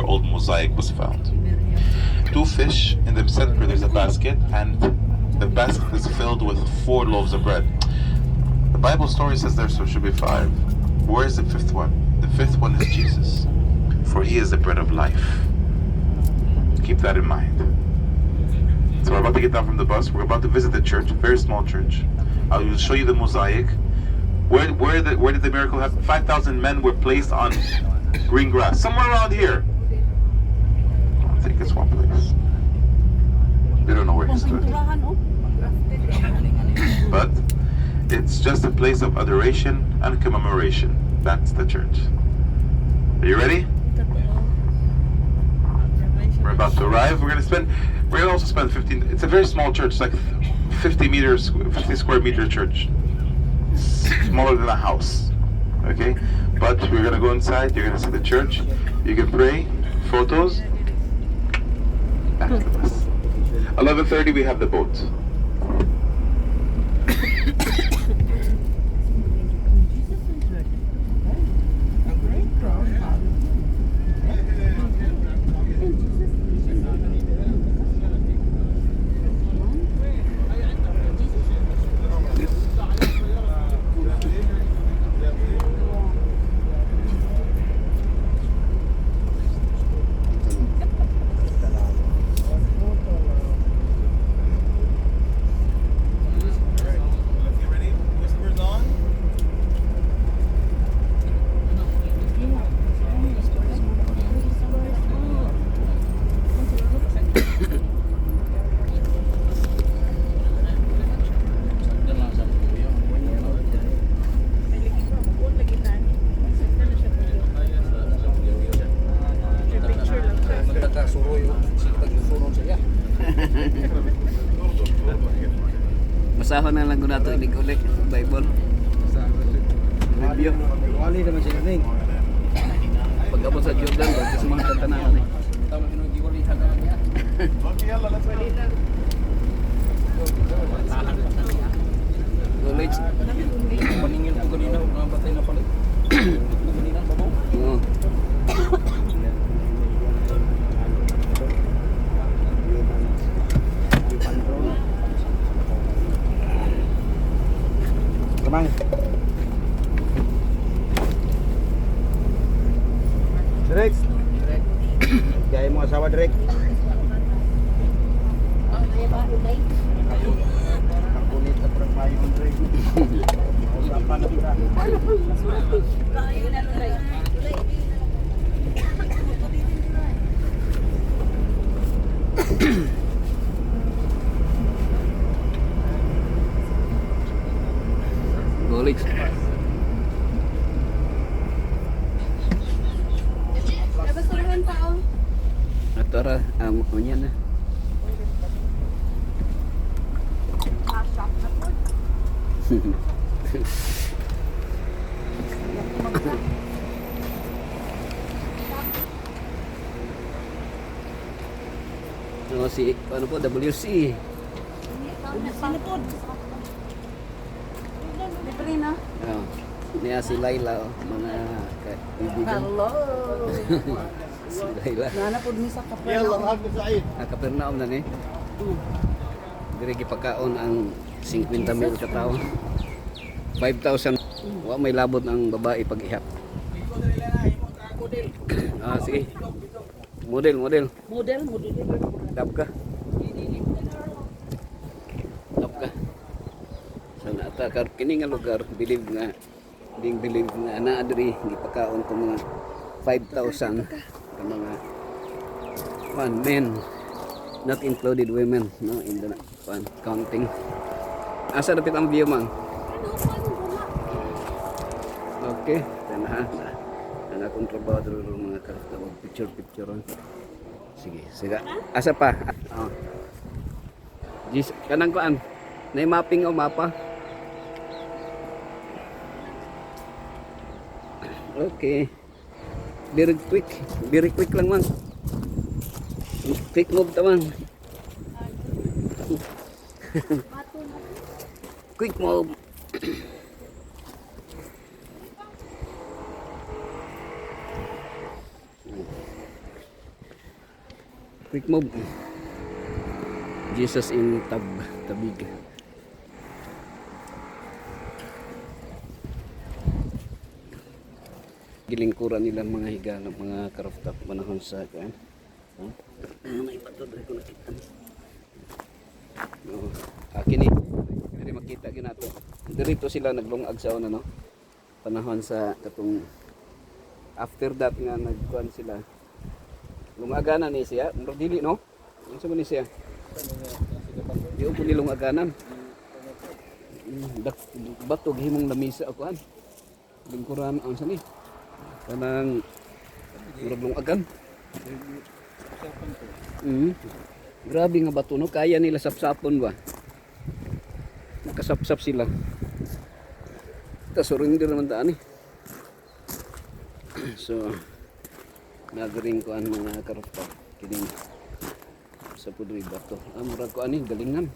500-year-old mosaic was found. 2 fish, in the center there's a basket, and the basket is filled with 4 loaves of bread. The Bible story says there should be 5. Where is the 5th one? The 5th one is Jesus, for he is the bread of life. Keep that in mind. So we're about to get down from the bus. We're about to visit the church, a very small church. I will show you the mosaic. Where did the miracle happen? 5,000 men were placed on green grass, somewhere around here. I think it's one place. We don't know where he stood, but it's just a place of adoration and commemoration. That's the church. Are you ready? We're about to arrive. We're gonna also spend 15. It's a very small church, like 50 square meter church. Smaller than a house. Okay? But we're gonna go inside, you're gonna see the church, you can pray, photos. Back to the bus. 11:30 we have the boat. Basahon na lang ko nato ulit Bible. Review. Wali naman siya ning. Pag-abot sa Jordan, bago sa mga tatanahan eh. Knowledge. Paningin ko kanina, mga batay na pala. Kanina, babaw. Oo. Kamang. Direk. Gaya mo asawa direk. Kapunit na parang mayon direk. Usapan na kita. Knowledge. Atara, yan na. Oh, si ano po, WC. Libre na. Oh. Niya si Laila, oh, mga kaibigan. Hello. Si Laila. Nanapod mi sa Kapernaum. Kapernaum na ni. Dire gipakaon ang 50,000 ka tao. 5,000. Wa may labot ang babae pag ihap. Ah, sige. Model. Model. Dap ka. Sa natakar kini nga lugar, believe nga ana diri gipakaon ko mga 5,000 ka mga men, not included women, no, in the counting. Asa dapat ang view mang? Okay, tanahan na. Ang akong trabaho dito mga picture. Sige. Asa pa? Oh. Kanang kuan. Nay mapping o mapa. Okay. Very quick lang man. Quick move taman. Quick move. Quick move. Jesus in Tabig. Gilingkuran nila mga higala, mga karafta panahon sa kan. May bato diri ko nakita. No, akin ni. Diri makita ginato. Dirito sila naglungag sa una no. Panahon sa katong after that nga nagkuan sila. Lungaganan ni siya, murag dili no. Unsa man ni siya? Di ko nilungaganan. Bato gihimong lamisa akuan. Lingkuran unsa ni? Kanang murag lungagan. Grabe nga bato no, kaya nila sapsapon ba? Nakasapsap sila. Surrender naman daan eh. So nagaring ko ang mga karapta kining sa pudri bato. Murag ko ani galingan.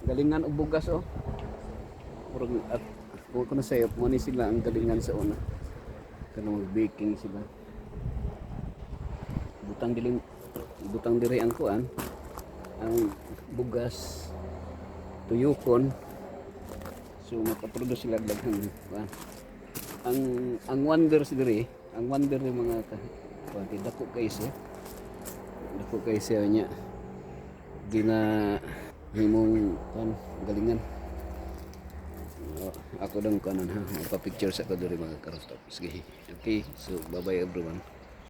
Galingan og bugas oh. Murag at ko na sayop mo ni sila ang galingan sa una. Kanang baking sila. Butang diri ang kuan ang bugas tuyokon. So makaproduce sila daghang kuan. Ang wonders diri, ang wonder ng mga kuan dako kay siya. Dako kay siya nya. Gina himong kuan galingan. Ako dang kanan ha, magpa-picture sa ko diri mga karostop. Sige. Okay, so bye-bye everyone.